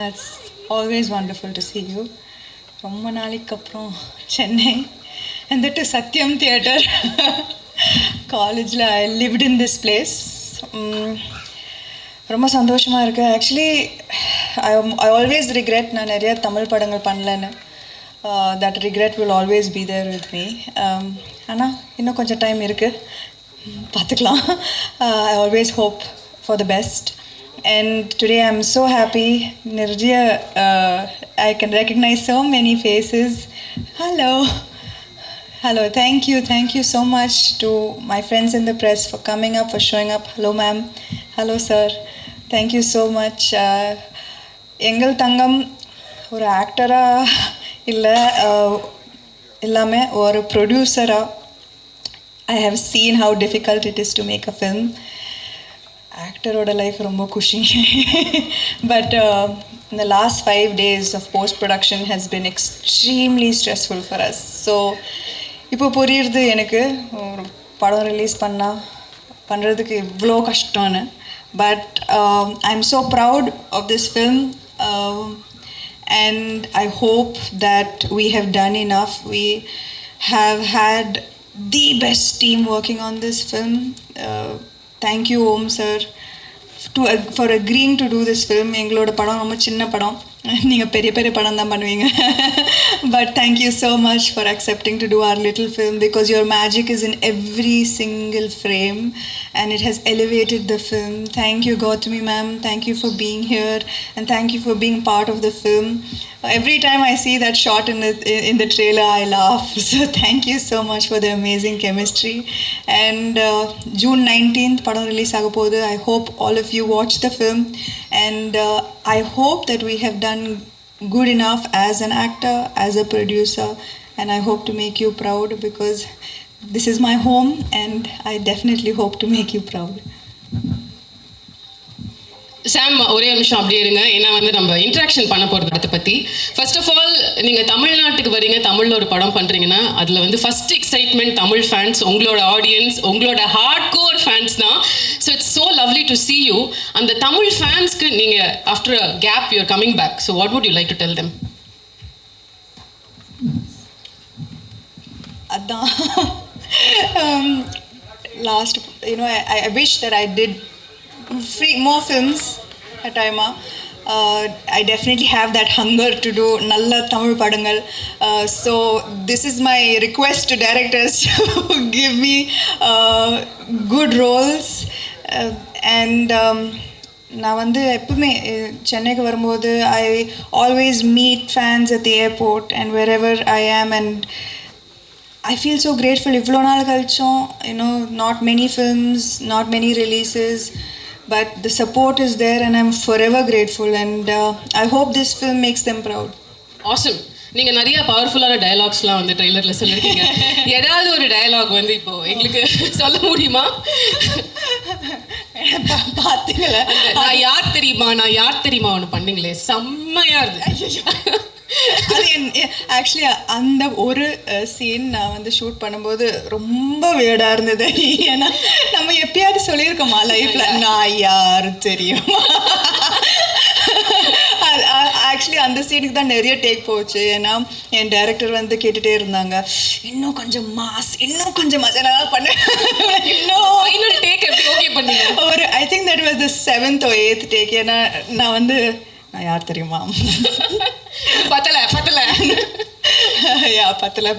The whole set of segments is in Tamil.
That's always wonderful to see you. ரொம்ப நாளைக்கு அப்புறம் Chennai and that to Satyam Theatre. காலேஜில் ஐ லிவ்ட் இன் திஸ் பிளேஸ். ரொம்ப சந்தோஷமாக இருக்குது. ஆக்சுவலி ஐ ஆல்வேஸ் ரிக்ரெட் நான் நிறைய தமிழ் படங்கள் பண்ணலன்னு. That regret will always be there with me. ஆனால் இன்னும் கொஞ்சம் டைம் இருக்குது, பார்த்துக்கலாம். I always hope for the best. And today I'm so happy. Nirjya, I can recognize so many faces. Hello. Hello, thank you so much to my friends in the press for coming up, for showing up. Hello ma'am, hello sir, thank you so much. எங்கள் தங்கம் ஒரு ஆக்டராக இல்லை, எல்லாமே ஒரு ப்ரொடியூசராக I have seen how difficult it is to make a film. ஆக்டரோட லைஃப் ரொம்ப குஷி. பட் இந்த last 5 days of post production has been extremely stressful for us. So இப்போ புரியுறது எனக்கு ஒரு படம் ரிலீஸ் பண்ணுறதுக்கு இவ்வளோ கஷ்டம்னு. But I am so proud of this film and I hope that we have done enough. We have had the best team working on this film. Thank you Om sir for agreeing to do this film. எங்களோட படம் ரொம்ப சின்ன படம், நீங்கள் பெரிய பெரிய படம் தான் பண்ணுவீங்க. But thank you so much for accepting to do our little film, because your magic is in every single frame and it has elevated the film. Thank you Gautami ma'am, thank you for being here and thank you for being part of the film. Every time I see that shot in the trailer I laugh. So thank you so much for the amazing chemistry. And June 19th padam release agapodhu. I hope all of you watch the film, and I hope that we have done good enough as an actor, as a producer, and I hope to make you proud, because this is my home and I definitely hope to make you proud. சாம், ஒரே நிமிஷம் அப்படியே இருங்க. ஏன்னா நம்ம இன்ட்ராக்ஷன் பண்ண போகிறது அதை பற்றி. ஃபர்ஸ்ட் ஆஃப் ஆல், நீங்கள் தமிழ்நாட்டுக்கு வரீங்க, தமிழில் ஒரு படம் பண்ணுறீங்கன்னா அதில் ஃபர்ஸ்ட் எக்ஸைட்மெண்ட் தமிழ் ஃபேன்ஸ், உங்களோட ஆடியன்ஸ், உங்களோட ஹார்ட் கோர் ஃபேன்ஸ் தான். So it's so lovely to see you. அந்த தமிழ் ஃபேன்ஸ்க்கு நீங்கள் after a gap you are coming back. So what would you like to tell them? அதான் last, I wish that I did more films at Aima. I definitely have that hunger to do nalla Tamil padangal. So this is my request to directors to give me good roles. And நான் எப்பவுமே சென்னைக்கு வரும்போது I always meet fans at the airport and wherever I am, and I feel so grateful. இவ்வளோ நாள் கழிச்சோம், not many films, not many releases, but the support is there and I'm forever grateful, and I hope this film makes them proud. Awesome. நீங்கள் நிறைய பவர்ஃபுல்லான டயலாக்ஸ்லாம் ட்ரெய்லரில் சொல்லியிருக்கீங்க. ஏதாவது ஒரு டயலாக் இப்போ எங்களுக்கு சொல்ல முடியுமா? பார்த்தீங்களா, நான் யார் தெரியுமா ஒன்று பண்ணீங்களே, செம்மையாக இருந்து. அது ஆக்சுவலி அந்த ஒரு சீன் நான் ஷூட் பண்ணும்போது ரொம்ப வேடாக இருந்தது. ஏன்னா நம்ம எப்பயாவது சொல்லியிருக்கோமா லைஃப்ல, நான் யார் தெரியுமா? ஆக்சுவலி அந்த சீனுக்கு தான் நிறைய டேக் போச்சு. ஏன்னா என் டைரக்டர் கேட்டுகிட்டே இருந்தாங்க, இன்னும் கொஞ்சம் மாஸ் என்னால் பண்ண இன்னும் டேக் எப்படி ஓகே பண்ணீங்க? ஒரு I think that was the 7th or 8th take. ஏன்னா நான் யார் தெரியுமா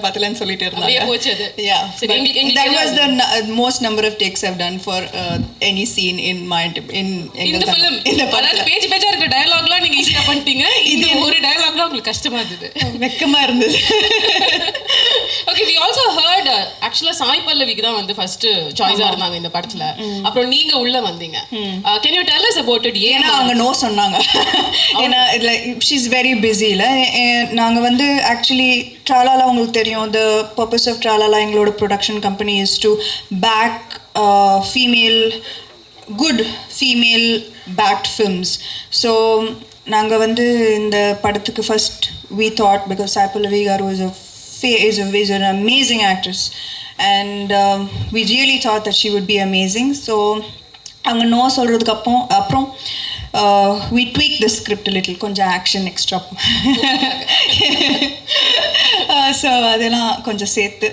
பத்தலன்னு சொல்லிட்டு இருந்தாங்க. That was the most number of takes I've done for any scene in the film. அதாவது பேஜா இருக்க டயலாக்லாம் நீங்க ஈஸியா பண்ணிட்டீங்க. இந்த ஒரு டயலாக்லாம் உங்களுக்கு கஷ்டமா இருந்தது, வெக்கமா இருந்தது. Okay, we also heard actually Sai பல்லவிக்கு தான் ஃபர்ஸ்ட் சாய்ஸா இருந்தாங்க இந்த படத்துல. அப்புறம் நீங்க உள்ள வந்தீங்க. Can you tell us about it? ஏன்னா அவங்க நோ சொன்னாங்க. ஏன்னா she is very busy இல்ல. நாங்க ஆக்சுவலி ட்ராலாலா உங்களுக்கு தெரியும், the purpose of ட்ராலாலா எங்களோட production company is to back good female backed films. So நாங்கள் இந்த படத்துக்கு first we thought, because Sai Pallavi garu is an amazing actress, and we really thought that she would be amazing. So அவங்க நோ சொல்கிறதுக்கு அப்புறம் we tweak the script a little, கொஞ்சம் ஆக்ஷன் எக்ஸ்ட்ரா. ஸோ அதெல்லாம் கொஞ்சம் சேர்த்து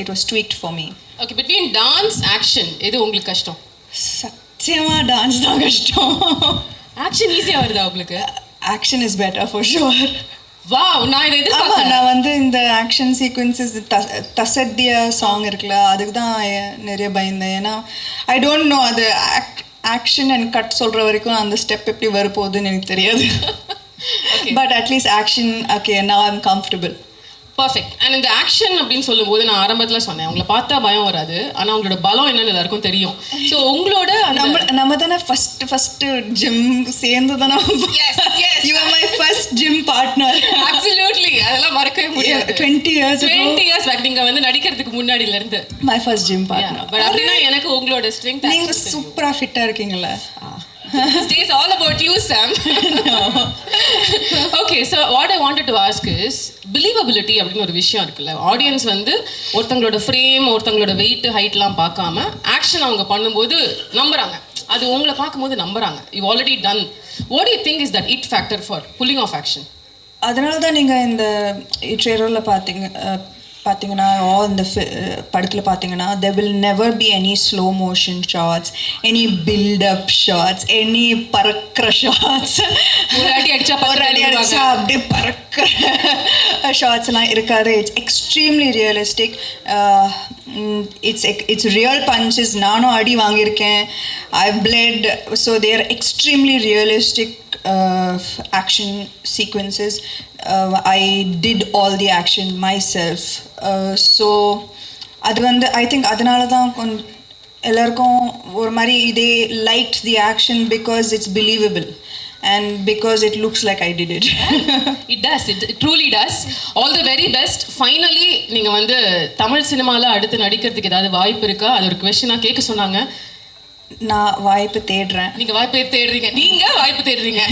it was tweaked for me. Okay, between dance action எது உங்களுக்கு கஷ்டம்? சத்தியமாக டான்ஸ் தான் கஷ்டம். ஆக்ஷன் ஈஸியாக வருதா உங்களுக்கு? Action is better for sure. Wow, நான் இதை எதிர்பார்க்கல. நான் வந்து இந்த ஆக்ஷன் சீக்வன்சஸ் தசத்திய சாங் இருக்குல்ல, அதுக்கு தான் நிறைய பயந்தேன். ஏன்னா ஐ டோன்ட் நோ அது ஆக்ஷன் அண்ட் கட் சொல்கிற வரைக்கும் அந்த ஸ்டெப் எப்படி வரப்போகுதுன்னு எனக்கு தெரியாது. But at least action okay, now I am comfortable. Perfect. And இந்த ஆக்ஷன் அப்படின்னு சொல்லும்போது நான் ஆரம்பத்தில் சொன்னேன், உங்களை பார்த்தா பயம் வராது, ஆனால் உங்களோட பலம் என்னன்னு எல்லாருக்கும் தெரியும். ஸோ உங்களோட நம்ம தானே ஃபஸ்ட்டு ஜிம் சேர்ந்து தானே. You are my first gym partner. Absolutely, அதெல்லாம் மறக்கவே முடியாது. 20 years பேக் நீங்கள் வந்து நடிக்கிறதுக்கு முன்னாடியில இருந்து my first gym partner. But அப்படின்னா எனக்கு உங்களோட ஸ்ட்ரெங்க், நீங்கள் சூப்பராக ஃபிட்டாக இருக்கீங்களா? It's all about you, Sam. Okay, so what I wanted to ask is believability அப்படின்னு ஒரு விஷயம் இருக்குல்ல. ஆடியன்ஸ் வந்து ஒருத்தங்களோட ஃப்ரேம், ஒருத்தங்களோட வெயிட், ஹைட்லாம் பார்க்காம ஆக்ஷன் அவங்க பண்ணும்போது நம்புறாங்க. அது உங்களை பார்க்கும்போது நம்புறாங்க. You already done. What you think is that it factor for pulling off action? அதனால தான் நீங்கள் இந்த ட்ரெய்லரில் பார்த்தீங்கன்னா இந்த படத்தில் பார்த்தீங்கன்னா there will never be any slow motion shots, any build up shots, any பறக்கிற shots. ஒரு அடி அடிச்சா அப்படியே பறக்கிற ஷார்ட்ஸ்லாம் இருக்காது. It's extremely realistic. It's real punches. நானும் அடி வாங்கியிருக்கேன். I blood. So there extremely realistic action sequences. I did all the action myself. So அது வந்து ஐ திங்க் அதனால தான் எல்லாருக்கும் ஒரு மாதிரி இதே liked the action because it's believable and because it looks like I did it. It does. It truly does. All the very best. Finally நீங்க வந்து தமிழ் சினிமால அடுத்து நடிக்கிறதுக்கு ஏதாவது வாய்ப்பு இருக்கா? அது ஒரு क्वेश्चन கேட்க சொன்னாங்க. நான் வாய்ப்பு தேடுறேன். நீங்க வாய்ப்பு தேடுறீங்க.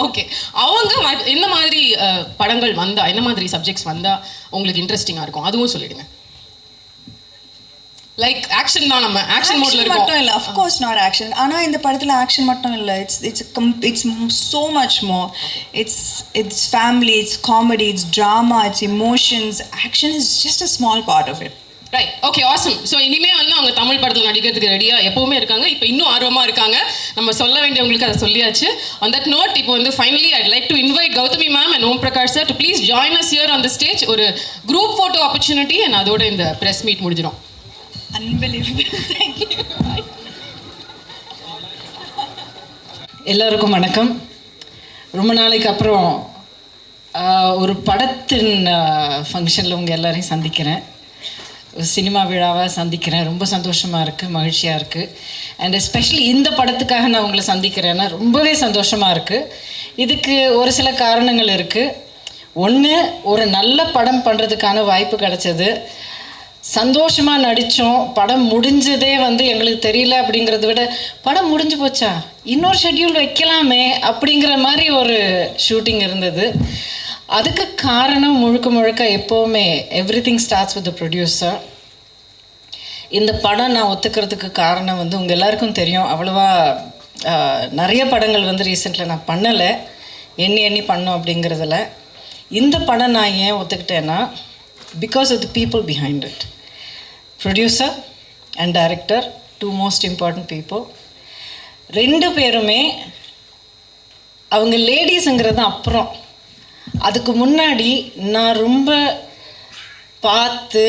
ஓகே, அவங்க என்ன மாதிரி படங்கள் வந்தா, என்ன மாதிரி சப்ஜெக்ட்ஸ் வந்தா உங்களுக்கு இன்ட்ரெஸ்டிங்கா இருக்கும், அதுவும் சொல்லிடுங்க. லைக் ஆக்ஷன் தான், நம்ம ஆக்ஷன் மோட்ல இருக்கோம். மட்டும் இல்ல, ஆஃப் கோர்ஸ் நாட் ஆக்ஷன். ஆனா இந்த படத்துல ஆக்ஷன் மட்டும் இல்ல. It's so much more. It's family, it's comedy, it's drama, it's emotions. Action is just a small part of it. Right, okay, awesome. So இனிமே வந்து அவங்க தமிழ் படத்தில் நடிக்கிறதுக்கு ரெடியாக எப்போவுமே இருக்காங்க. இப்போ இன்னும் ஆர்வமாக இருக்காங்க. நம்ம சொல்ல வேண்டியவங்களுக்கு அதை சொல்லியாச்சு. ஆன் தட் நோட், இப்போ வந்து finally I'd like to invite Gautami ma'am and Om Prakash sir to please join us here on the stage. ஒரு குரூப் ஃபோட்டோ ஆப்பர்ச்சுனிட்டி அண்ட் அதோட இந்த ப்ரெஸ் மீட் முடிஞ்சிடும். Unbelievable. Thank you. எல்லாருக்கும் வணக்கம். ரொம்ப நாளைக்கு அப்புறம் ஒரு படத்தின் ஃபங்க்ஷனில் உங்கள் எல்லாரையும் சந்திக்கிறேன். சினிமா விழாவை சந்திக்கிறேன். ரொம்ப சந்தோஷமாக இருக்குது, மகிழ்ச்சியாக இருக்குது. அண்ட் எஸ்பெஷலி இந்த படத்துக்காக நான் உங்களை சந்திக்கிறேன்னா ரொம்பவே சந்தோஷமாக இருக்குது. இதுக்கு ஒரு சில காரணங்கள் இருக்குது. ஒன்று, ஒரு நல்ல படம் பண்ணுறதுக்கான வாய்ப்பு கிடச்சது. சந்தோஷமாக நடித்தோம். படம் முடிஞ்சதே வந்து எங்களுக்கு தெரியல அப்படிங்கிறத விட, படம் முடிஞ்சு போச்சா, இன்னொரு ஷெட்யூல் வைக்கலாமே அப்படிங்கிற மாதிரி ஒரு ஷூட்டிங் இருந்தது. அதுக்கு காரணம் முழுக்க எப்போவுமே everything starts with the producer. இந்த படம் நான் ஒத்துக்கிறதுக்கு காரணம் வந்து உங்கள் எல்லாருக்கும் தெரியும். அவ்வளோவா நிறைய படங்கள் வந்து ரீசெண்டில் நான் பண்ணலை, எண்ணி பண்ணோம் அப்படிங்கிறதுல. இந்த படம் நான் ஏன் ஒத்துக்கிட்டேன்னா, because of the people behind it. Producer and director, 2 most important people. 2 பேருமே அவங்க லேடிஸுங்கிறது அப்புறம். அதுக்கு முன்னாடி நான் ரொம்ப பார்த்து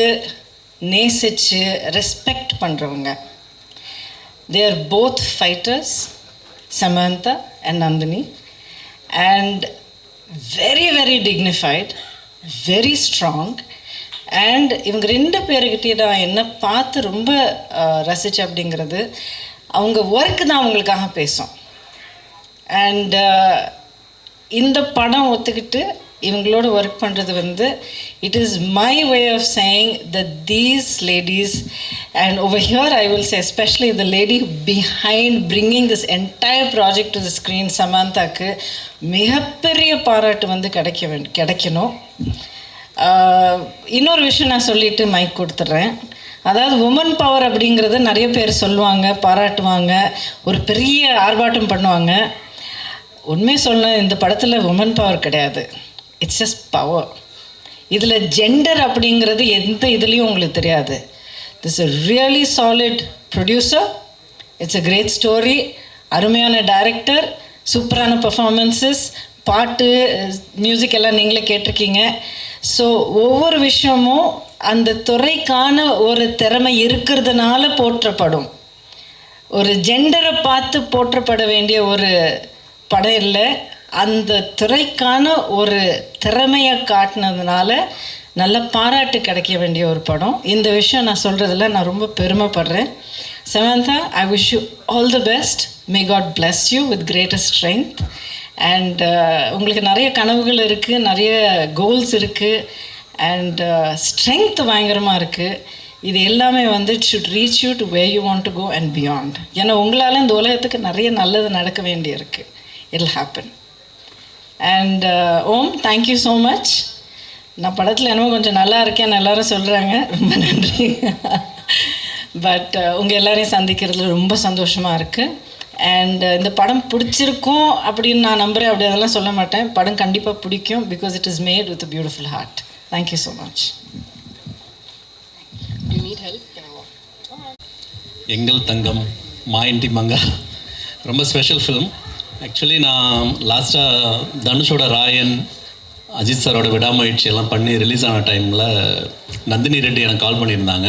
நேசித்து ரெஸ்பெக்ட் பண்ணுறவங்க. They are both fighters, Samantha and Nandini, and very very dignified, very strong. And இவங்க 2 பேர்கிட்டே நான் என்ன பார்த்து ரொம்ப ரசித்தேன் அப்படிங்கிறது, அவங்க ஒர்க் தான் அவங்களுக்காக பேசும். அண்ட் இந்த படம் ஒத்துக்கிட்டு இவங்களோட ஒர்க் பண்ணுறது வந்து, it is my way of saying that these ladies, and over here I will say especially the lady behind bringing this entire project to the screen, சமந்தாக்கு மிகப்பெரிய பாராட்டு வந்து கிடைக்கணும். இன்னொரு விஷயம் நான் சொல்லிவிட்டு மைக் கொடுத்துட்றேன். அதாவது உமன் பவர் அப்படிங்கிறது நிறைய பேர் சொல்லுவாங்க, பாராட்டுவாங்க, ஒரு பெரிய ஆர்ப்பாட்டம் பண்ணுவாங்க. உண்மை சொல்ல இந்த படத்தில் உமன் பவர் கிடையாது, இட்ஸ் ஜஸ்ட் பவர். இதில் ஜெண்டர் அப்படிங்கிறது எந்த இதுலேயும் உங்களுக்கு தெரியாது. This a really solid producer, it's a great story, அருமையான டைரக்டர், சூப்பரான பர்ஃபார்மன்ஸஸ், பாட்டு, மியூசிக் எல்லாம் நீங்களே கேட்டிருக்கீங்க. ஸோ ஒவ்வொரு விஷயமும் அந்த துறைக்கான ஒரு திறமை இருக்கிறதுனால போற்றப்படும். ஒரு ஜெண்டரை பார்த்து போற்றப்பட வேண்டிய ஒரு படம் இல்லை, அந்த துறைக்கான ஒரு திறமையை காட்டினதுனால நல்ல பாராட்டு கிடைக்க வேண்டிய ஒரு படம். இந்த விஷயம் நான் சொல்கிறதுல நான் ரொம்ப பெருமைப்படுறேன். Samantha, I wish you all the best. May God bless you with greatest strength. And உங்களுக்கு நிறைய கனவுகள் இருக்குது, நிறைய கோல்ஸ் இருக்குது, அண்ட் ஸ்ட்ரென்த் பயங்கரமாக இருக்குது. இது எல்லாமே வந்து it should reach you to where you want to go and beyond. ஏன்னா உங்களால் இந்த உலகத்துக்கு நிறைய நல்லது நடக்க வேண்டியிருக்கு. It will happen. And Om, thank you so much. நான் படத்தில் என்னமோ கொஞ்சம் நல்லா இருக்கேன்னு எல்லாரும் சொல்கிறாங்க, ரொம்ப நன்றி. பட் உங்கள் எல்லாரையும் சந்திக்கிறதுல ரொம்ப சந்தோஷமாக இருக்குது. அண்ட் இந்த படம் பிடிச்சிருக்கும் அப்படின்னு நான் நம்புகிறேன். அப்படி அதெல்லாம் சொல்ல மாட்டேன். படம் கண்டிப்பாக பிடிக்கும், because it is made with beautiful heart. Thank you so much. எங்கள் தங்கம் மாயின்டி மங்கா ரொம்ப ஸ்பெஷல் ஃபிலிம். ஆக்சுவலி நான் லாஸ்ட்டாக தனுஷோட ராயன், அஜித் சாரோட விடாமுயற்சி எல்லாம் பண்ணி ரிலீஸ் ஆன டைமில் நந்தினி ரெட்டி எனக்கு கால் பண்ணியிருந்தாங்க.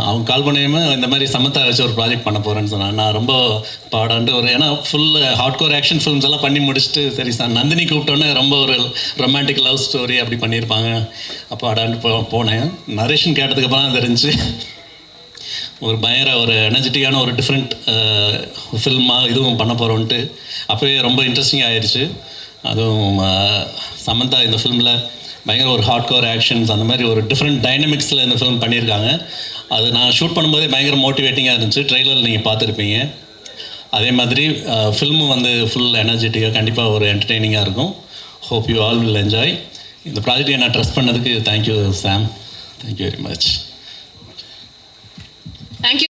அவங்க கால் பண்ணியுமே இந்த மாதிரி சமந்தா வச்சு ஒரு ப்ராஜெக்ட் பண்ண போகிறேன்னு சொன்னாங்க. நான் ரொம்ப பாடான்ட்டு ஒரு, ஏன்னா ஃபுல் ஹார்ட்கோர் ஆக்ஷன் ஃபிலிம்ஸ் எல்லாம் பண்ணி முடிச்சுட்டு, சரி சார் நந்தினி கூப்பிட்டோன்னே ரொம்ப ஒரு ரொமான்டிக் லவ் ஸ்டோரி அப்படி பண்ணியிருப்பாங்க. அப்போ அடான்ட்டு போனேன். நரேஷன் கேட்டதுக்கப்புறம் தான் தெரிஞ்சு ஒரு பயங்கர ஒரு எனர்ஜெட்டிக்கான ஒரு டிஃப்ரெண்ட் ஃபில்மாக இதுவும் பண்ண போகிறோன்ட்டு அப்போவே ரொம்ப இன்ட்ரெஸ்டிங் ஆயிடுச்சு. அதுவும் சமந்தா இந்த ஃபிலிமில் பயங்கர ஒரு ஹார்ட்கோர் ஆக்ஷன்ஸ் அந்த மாதிரி ஒரு டிஃப்ரெண்ட் டைனமிக்ஸில் இந்த ஃபிலிம் பண்ணியிருக்காங்க. அது நான் ஷூட் பண்ணும்போதே பயங்கர மோட்டிவேட்டிங்காக இருந்துச்சு. ட்ரெய்லரில் நீங்கள் பார்த்துருப்பீங்க. அதே மாதிரி ஃபில்மும் வந்து ஃபுல் எனர்ஜெட்டிக்காக கண்டிப்பாக ஒரு என்டர்டெய்னிங்காக இருக்கும். Hope you all will enjoy. இந்த ப்ராஜெக்டை நான் ட்ரஸ்ட் பண்ணதுக்கு thank you Sam. Thank you very much. Thank you.